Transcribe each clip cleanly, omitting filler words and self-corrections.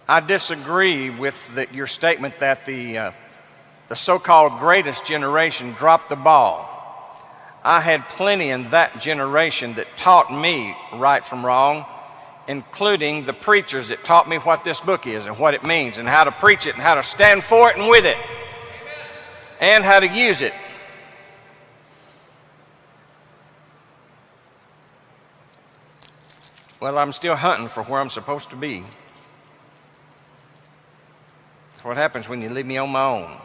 I disagree with your statement that the so-called greatest generation dropped the ball. I had plenty in that generation that taught me right from wrong, including the preachers that taught me what this book is and what it means and how to preach it and how to stand for it and with it and how to use it. Well, I'm still hunting for where I'm supposed to be. That's what happens when you leave me on my own.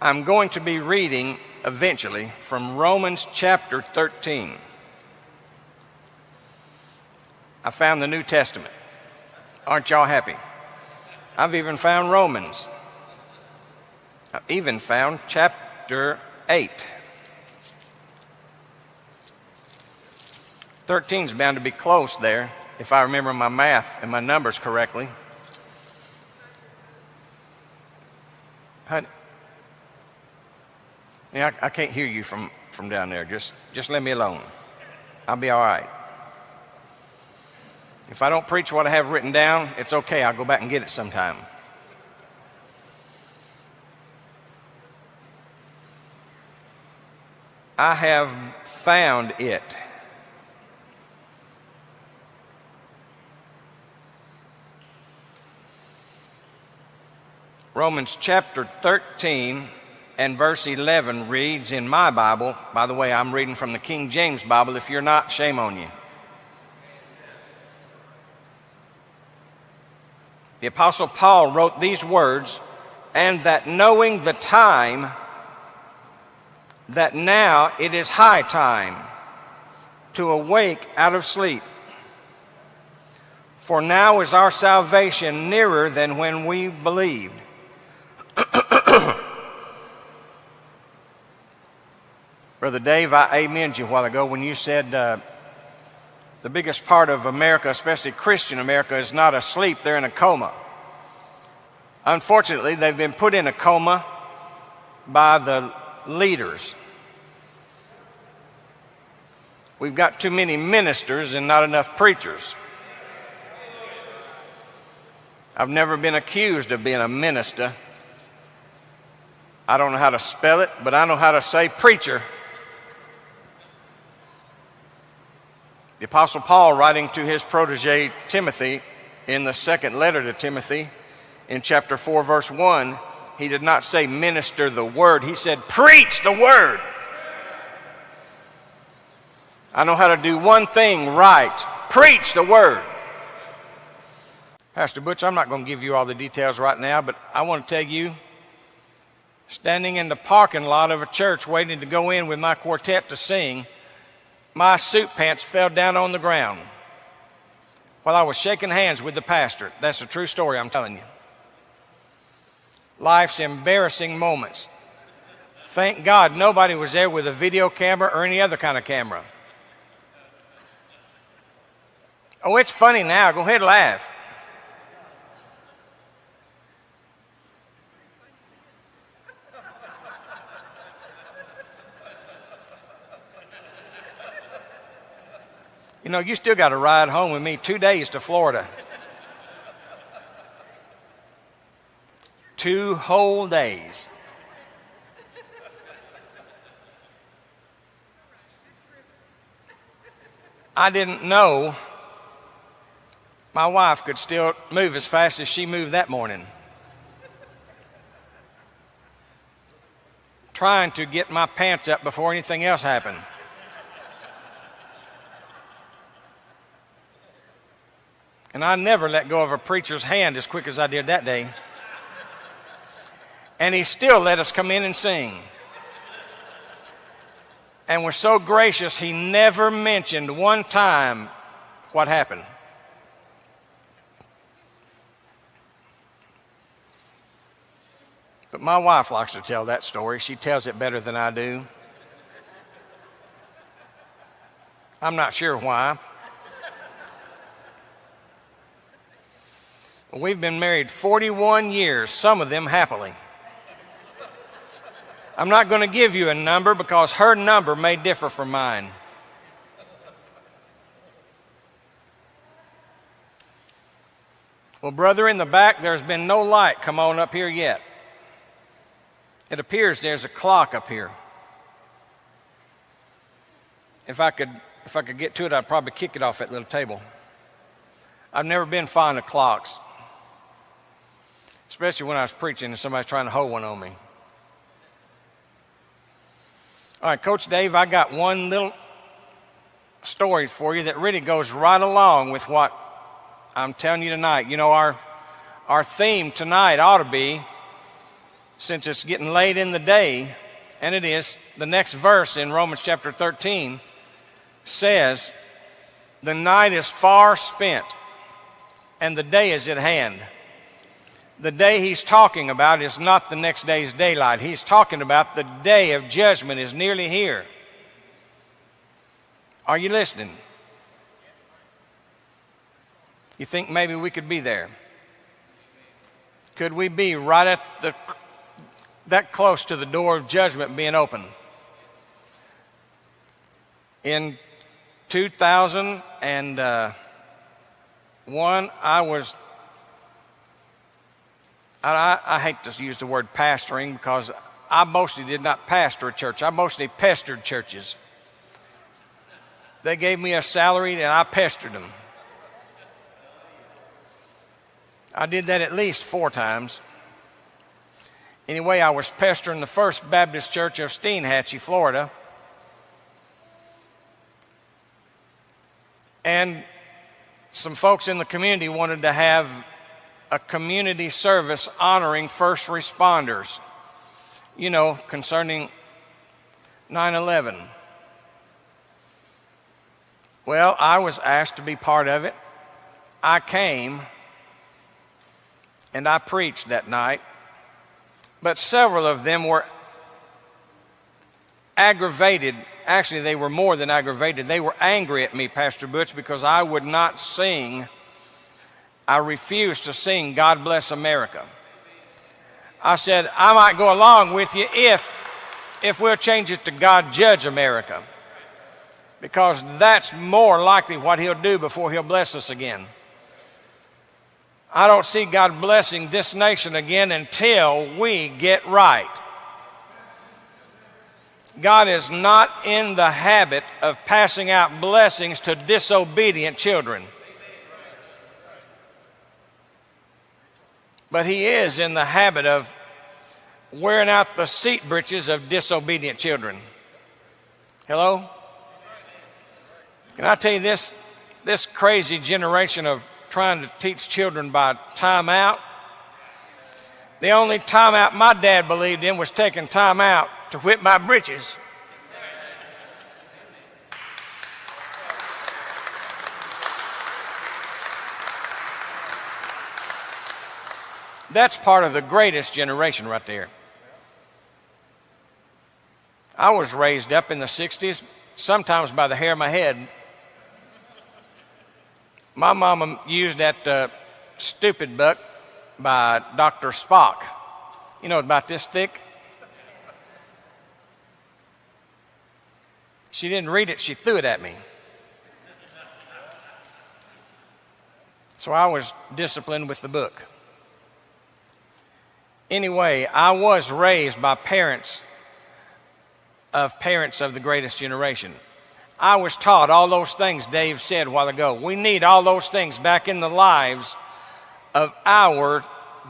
I'm going to be reading eventually from Romans chapter 13. I found the New Testament. Aren't y'all happy? I've even found Romans. I've even found chapter 8. 13 is bound to be close there, if I remember my math and my numbers correctly. Yeah, I can't hear you from down there. Just let me alone. I'll be all right. If I don't preach what I have written down, it's okay. I'll go back and get it sometime. I have found it. Romans chapter 13 and verse 11 reads in my Bible. By the way, I'm reading from the King James Bible. If you're not, shame on you. The Apostle Paul wrote these words, "And that knowing the time, that now it is high time to awake out of sleep. For now is our salvation nearer than when we believed." Brother Dave, I amened you a while ago when you said the biggest part of America, especially Christian America, is not asleep, they're in a coma. Unfortunately, they've been put in a coma by the leaders. We've got too many ministers and not enough preachers. I've never been accused of being a minister. I don't know how to spell it, but I know how to say preacher. The Apostle Paul, writing to his protege Timothy in the second letter to Timothy in chapter 4, verse 1, he did not say minister the word. He said preach the word. I know how to do one thing right. Preach the word. Pastor Butch, I'm not going to give you all the details right now, but I want to tell you, standing in the parking lot of a church waiting to go in with my quartet to sing, my suit pants fell down on the ground while I was shaking hands with the pastor. That's a true story, I'm telling you. Life's embarrassing moments. Thank God nobody was there with a video camera or any other kind of camera. Oh, it's funny now. Go ahead and laugh. You know, you still got to ride home with me 2 days to Florida. 2 whole days. I didn't know my wife could still move as fast as she moved that morning. Trying to get my pants up before anything else happened. And I never let go of a preacher's hand as quick as I did that day. And he still let us come in and sing. And we're so gracious, he never mentioned one time what happened. But my wife likes to tell that story. She tells it better than I do. I'm not sure why. We've been married 41 years, some of them happily. I'm not going to give you a number because her number may differ from mine. Well, brother, in the back, there's been no light come on up here yet. It appears there's a clock up here. If I could get to it, I'd probably kick it off that little table. I've never been fond of clocks, especially when I was preaching and somebody's trying to hold one on me. All right, Coach Dave, I got one little story for you that really goes right along with what I'm telling you tonight. You know, our theme tonight ought to be, since it's getting late in the day, and it is, the next verse in Romans chapter 13 says, the night is far spent and the day is at hand. The day he's talking about is not the next day's daylight. He's talking about the day of judgment is nearly here. Are you listening? You think maybe we could be there? Could we be right at that close to the door of judgment being open? In 2001, I hate to use the word pastoring because I mostly did not pastor a church. I mostly pestered churches. They gave me a salary and I pestered them. I did that at least 4 times. Anyway, I was pestering the First Baptist Church of Steinhatchee, Florida. And some folks in the community wanted to have a community service honoring first responders, you know, concerning 9/11. Well, I was asked to be part of it. I came and I preached that night, but several of them were aggravated. Actually, they were more than aggravated. They were angry at me, Pastor Butch, because I would not sing. I refused to sing God Bless America. I said, I might go along with you if we'll change it to God Judge America, because that's more likely what he'll do before he'll bless us again. I don't see God blessing this nation again until we get right. God is not in the habit of passing out blessings to disobedient children. But he is in the habit of wearing out the seat breeches of disobedient children. Hello? Can I tell you this crazy generation of trying to teach children by time out? The only time out my dad believed in was taking time out to whip my britches. That's part of the greatest generation right there. I was raised up in the 60s, sometimes by the hair of my head. My mama used that stupid book by Dr. Spock. You know, about this thick. She didn't read it, she threw it at me. So I was disciplined with the book. Anyway, I was raised by parents of the greatest generation. I was taught all those things Dave said a while ago. We need all those things back in the lives of our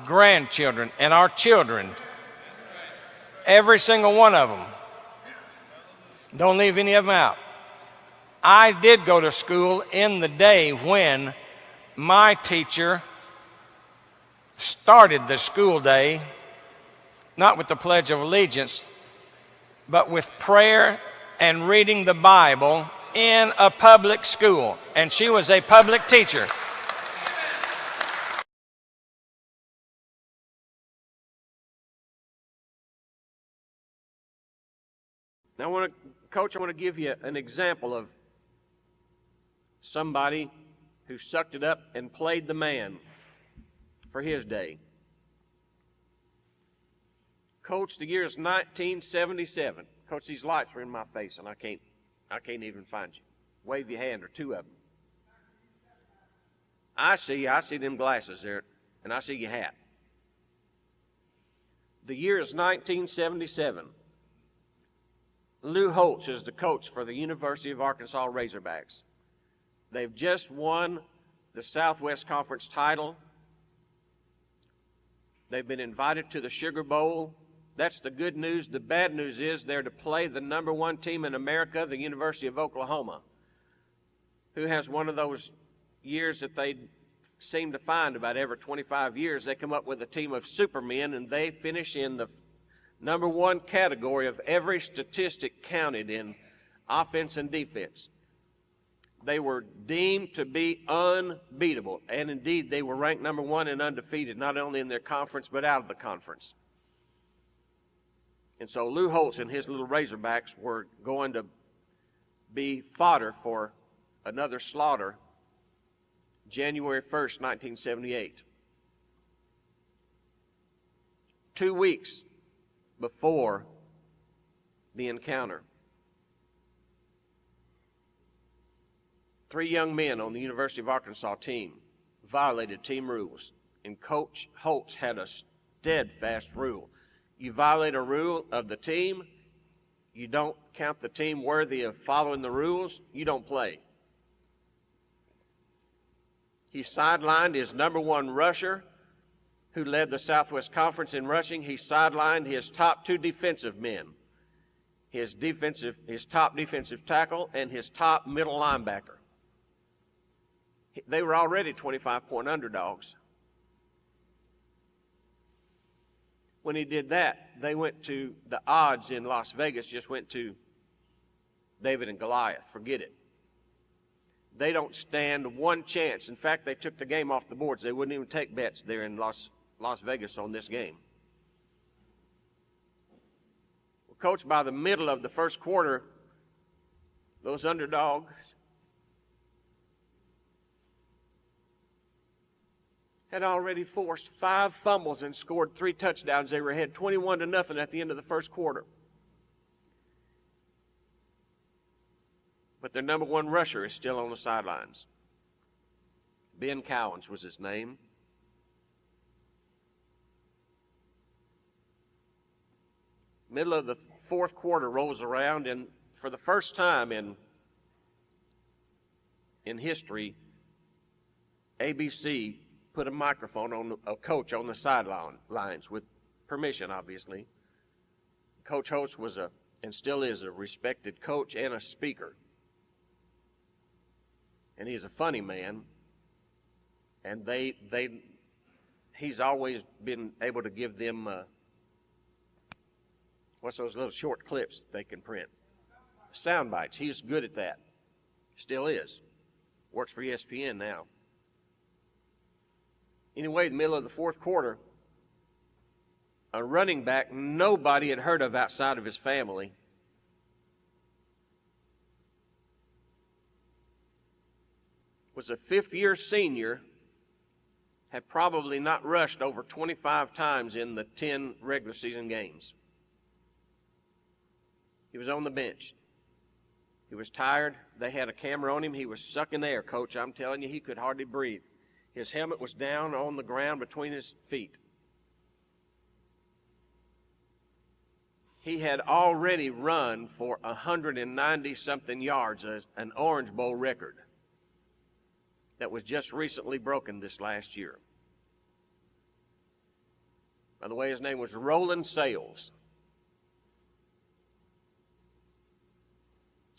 grandchildren and our children. Every single one of them. Don't leave any of them out. I did go to school in the day when my teacher started the school day, not with the Pledge of Allegiance, but with prayer and reading the Bible in a public school. And she was a public teacher. Now, Coach, I want to give you an example of somebody who sucked it up and played the man for his day. Coach, the year is 1977. Coach, these lights are in my face and I can't even find you. Wave your hand, or 2 of them. I see them glasses there, and I see your hat. The year is 1977. Lou Holtz is the coach for the University of Arkansas Razorbacks. They've just won the Southwest Conference title. They've been invited to the Sugar Bowl. That's the good news. The bad news is they're to play the number one team in America, the University of Oklahoma, who has one of those years that they seem to find about every 25 years. They come up with a team of supermen, and they finish in the number one category of every statistic counted in offense and defense. They were deemed to be unbeatable, and indeed they were ranked number one and undefeated, not only in their conference but out of the conference. And so Lou Holtz and his little Razorbacks were going to be fodder for another slaughter January 1st, 1978. 2 weeks before the encounter, 3 young men on the University of Arkansas team violated team rules, and Coach Holtz had a steadfast rule. You violate a rule of the team, you don't count the team worthy of following the rules, you don't play. He sidelined his number one rusher, who led the Southwest Conference in rushing. He sidelined his top 2 defensive men, his top defensive tackle and his top middle linebacker. They were already 25-point underdogs. When he did that, they went to the odds in Las Vegas, just went to David and Goliath. Forget it. They don't stand one chance. In fact, they took the game off the boards. They wouldn't even take bets there in Las Vegas on this game. Well, Coach, by the middle of the first quarter, those underdogs had already forced 5 fumbles and scored 3 touchdowns. They were ahead 21-0 at the end of the first quarter. But their number one rusher is still on the sidelines. Ben Cowens was his name. Middle of the fourth quarter rolls around, and for the first time in history, ABC put a microphone on a coach on the sidelines with permission, obviously. Coach Holtz was and still is a respected coach and a speaker. And he's a funny man. And he's always been able to give them what's those little short clips that they can print? Sound bites. He's good at that. Still is. Works for ESPN now. Anyway, in the middle of the fourth quarter, a running back nobody had heard of outside of his family was a fifth-year senior, had probably not rushed over 25 times in the 10 regular season games. He was on the bench. He was tired. They had a camera on him. He was sucking air, Coach. I'm telling you, he could hardly breathe. His helmet was down on the ground between his feet. He had already run for 190-something yards, an Orange Bowl record that was just recently broken this last year. By the way, his name was Roland Sales.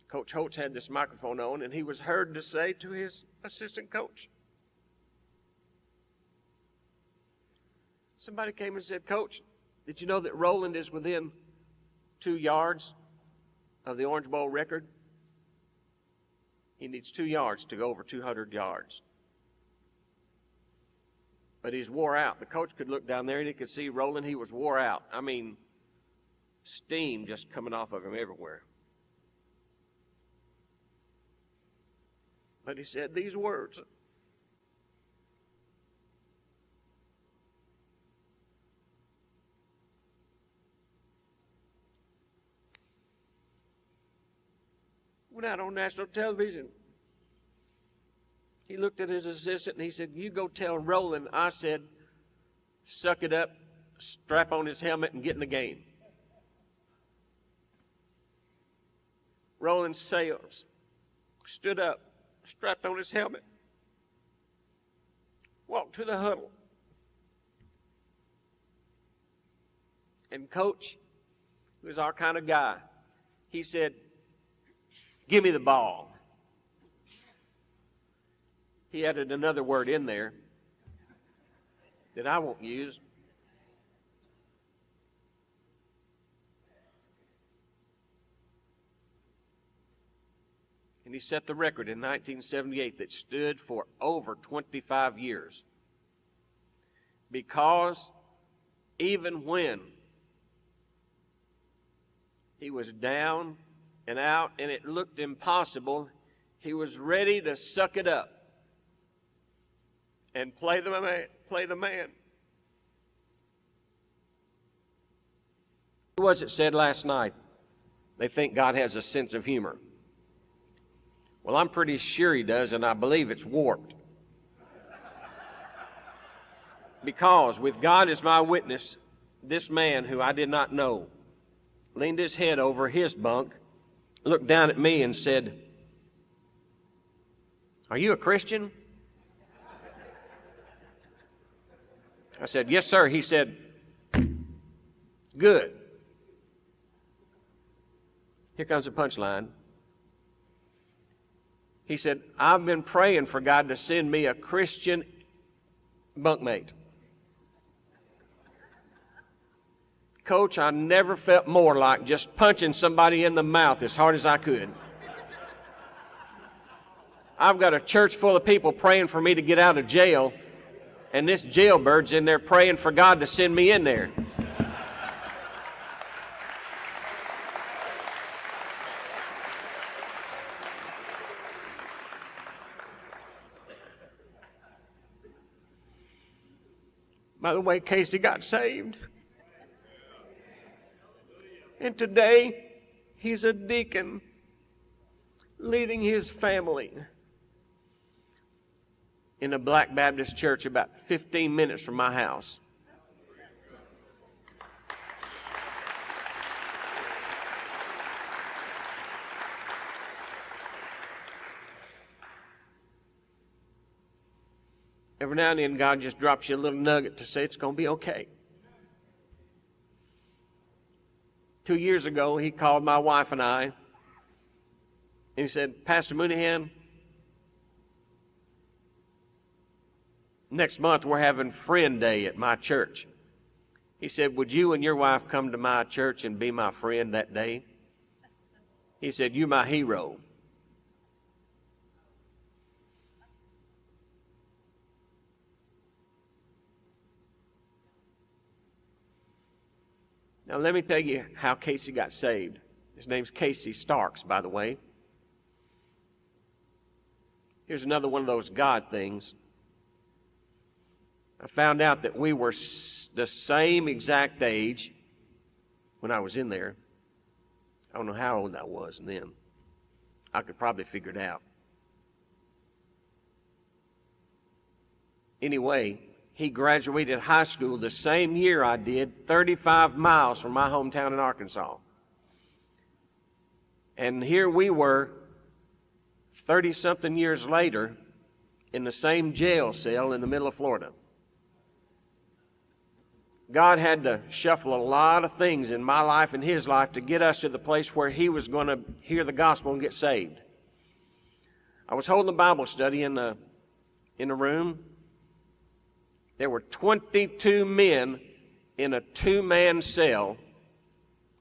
Coach Holtz had this microphone on, and he was heard to say to his assistant coach, somebody came and said, Coach, did you know that Roland is within 2 yards of the Orange Bowl record? He needs 2 yards to go over 200 yards. But he's wore out. The coach could look down there and he could see Roland. He was wore out. I mean, steam just coming off of him everywhere. But he said these words. Went out on national television. He looked at his assistant and he said, "You go tell Roland," I said, "suck it up, strap on his helmet, and get in the game." Roland Sales stood up, strapped on his helmet, walked to the huddle. And Coach, who was our kind of guy, he said, "Give me the ball." He added another word in there that I won't use. And he set the record in 1978 that stood for over 25 years. Because even when he was down and out and it looked impossible, he was ready to suck it up and play the man. Who was it said last night they think God has a sense of humor? Well, I'm pretty sure he does, and I believe it's warped. Because with God as my witness, this man who I did not know leaned his head over his bunk, looked down at me and said, "Are you a Christian?" I said, "Yes, sir." He said, "Good." Here comes the punchline. He said, "I've been praying for God to send me a Christian bunkmate." Coach, I never felt more like just punching somebody in the mouth as hard as I could. I've got a church full of people praying for me to get out of jail, and this jailbird's in there praying for God to send me in there. By the way, Casey got saved. And today, he's a deacon leading his family in a Black Baptist church about 15 minutes from my house. Every now and then, God just drops you a little nugget to say it's going to be okay. 2 years ago, he called my wife and I, and he said, "Pastor Mooneyhan, next month we're having Friend Day at my church." He said, "Would you and your wife come to my church and be my friend that day?" He said, "You're my hero." Now, let me tell you how Casey got saved. His name's Casey Starks, by the way. Here's another one of those God things. I found out that we were the same exact age when I was in there. I don't know how old I was then. I could probably figure it out. Anyway, he graduated high school the same year I did, 35 miles from my hometown in Arkansas. And here we were, 30-something years later, in the same jail cell in the middle of Florida. God had to shuffle a lot of things in my life and his life to get us to the place where he was going to hear the gospel and get saved. I was holding a Bible study in a room. There were 22 men in a 2-man cell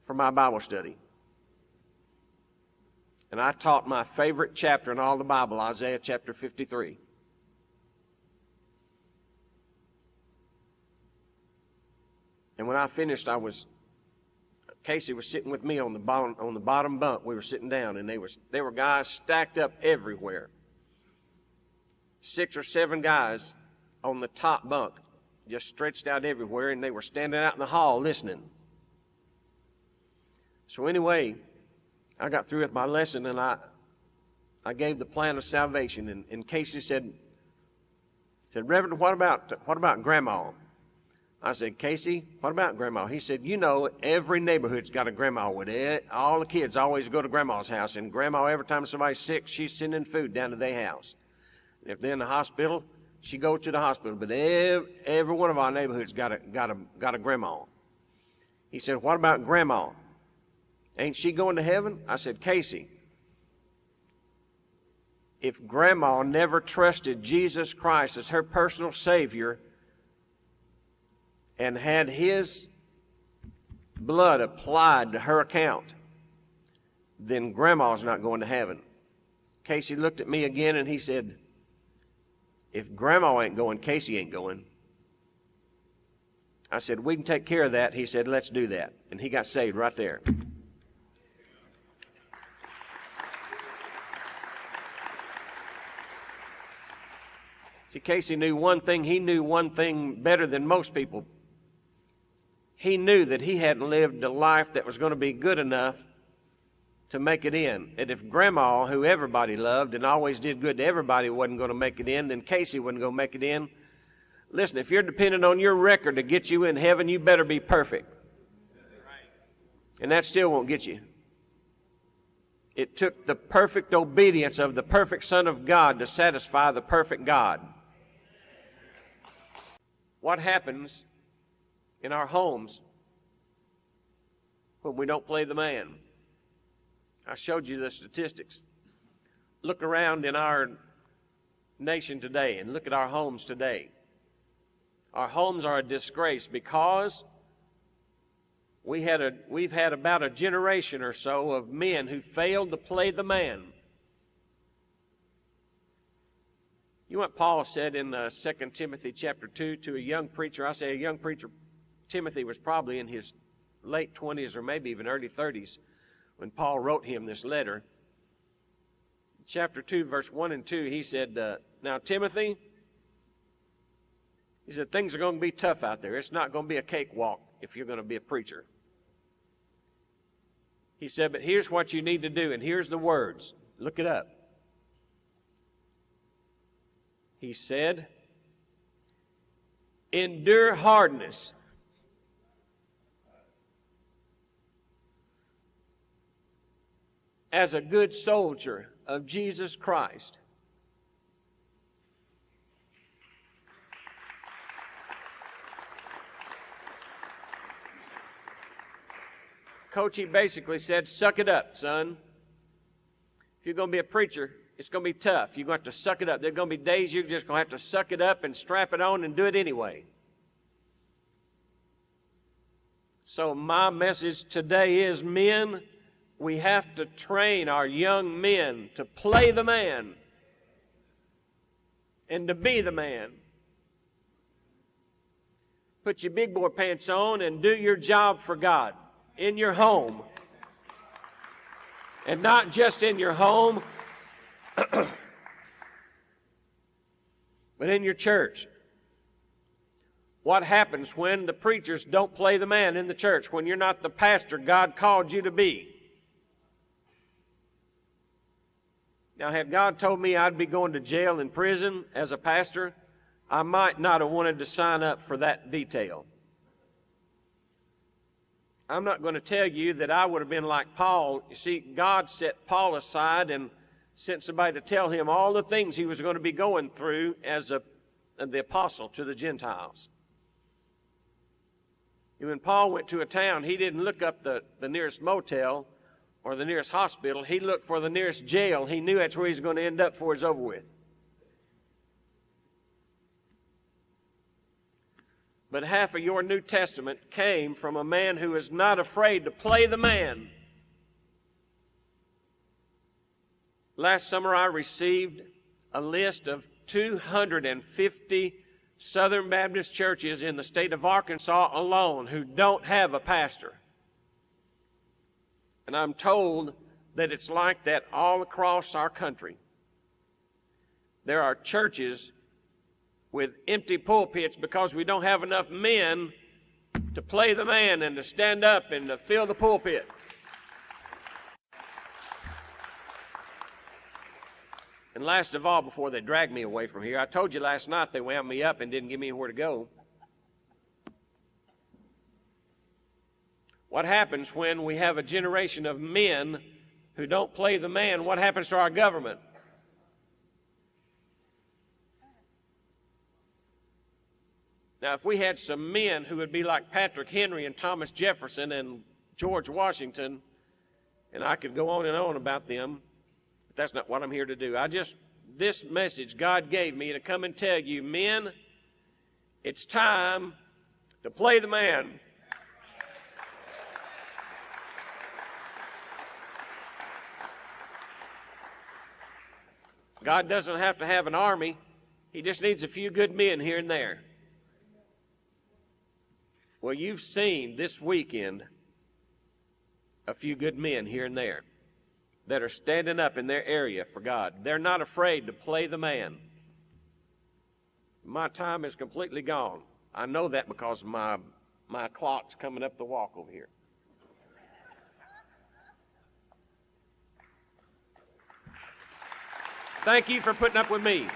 for my Bible study. And I taught my favorite chapter in all the Bible, Isaiah chapter 53. And when I finished, Casey was sitting with me on the bottom bunk. We were sitting down, and there were guys stacked up everywhere. 6 or 7 guys on the top bunk, just stretched out everywhere, and they were standing out in the hall listening. So anyway, I got through with my lesson, and I I gave the plan of salvation, and Casey said, Reverend, what about Grandma? I said, Casey, what about Grandma? He said, you know, every neighborhood's got a grandma with it. All the kids always go to Grandma's house, and Grandma, every time somebody's sick, she's sending food down to their house. And if they're in the hospital, she goes to the hospital. But every one of our neighborhoods got a grandma. He said, what about Grandma? Ain't she going to heaven? I said, Casey, if Grandma never trusted Jesus Christ as her personal Savior and had His blood applied to her account, then Grandma's not going to heaven. Casey looked at me again and he said, if Grandma ain't going, Casey ain't going. I said, we can take care of that. He said, let's do that. And he got saved right there. See, Casey knew one thing. He knew one thing better than most people. He knew that he hadn't lived a life that was going to be good enough to make it in. And if Grandma, who everybody loved and always did good to everybody, wasn't going to make it in, then Casey wasn't going to make it in. Listen, if you're dependent on your record to get you in heaven, you better be perfect. And that still won't get you. It took the perfect obedience of the perfect Son of God to satisfy the perfect God. What happens in our homes when we don't play the man? I showed you the statistics. Look around in our nation today and look at our homes today. Our homes are a disgrace because we've had about a generation or so of men who failed to play the man. You know what Paul said in 2 Timothy chapter 2 to a young preacher? I say a young preacher. Timothy was probably in his late 20s or maybe even early 30s when Paul wrote him this letter. Chapter 2, verse 1 and 2, he said, now Timothy, he said, things are going to be tough out there. It's not going to be a cakewalk if you're going to be a preacher. He said, but here's what you need to do, and here's the words. Look it up. He said, endure hardness. As a good soldier of Jesus Christ. Coach, he basically said, suck it up, son. If you're going to be a preacher, it's going to be tough. You're going to have to suck it up. There are going to be days you're just going to have to suck it up and strap it on and do it anyway. So my message today is, men, we have to train our young men to play the man and to be the man. Put your big boy pants on and do your job for God in your home. And not just in your home, but in your church. What happens when the preachers don't play the man in the church, when you're not the pastor God called you to be? Now, had God told me I'd be going to jail and prison as a pastor, I might not have wanted to sign up for that detail. I'm not going to tell you that I would have been like Paul. You see, God set Paul aside and sent somebody to tell him all the things he was going to be going through as the apostle to the Gentiles. When Paul went to a town, he didn't look up the nearest motel or the nearest hospital. He looked for the nearest jail. He knew that's where he was going to end up before it was over with. But half of your New Testament came from a man who is not afraid to play the man. Last summer I received a list of 250 Southern Baptist churches in the state of Arkansas alone who don't have a pastor. And I'm told that it's like that all across our country. There are churches with empty pulpits because we don't have enough men to play the man and to stand up and to fill the pulpit. And last of all, before they drag me away from here, I told you last night they wound me up and didn't give me anywhere to go. What happens when we have a generation of men who don't play the man? What happens to our government? Now, if we had some men who would be like Patrick Henry and Thomas Jefferson and George Washington, and I could go on and on about them, but that's not what I'm here to do. This message God gave me to come and tell you, men, it's time to play the man. God doesn't have to have an army. He just needs a few good men here and there. Well, you've seen this weekend a few good men here and there that are standing up in their area for God. They're not afraid to play the man. My time is completely gone. I know that because my clock's coming up the walk over here. Thank you for putting up with me.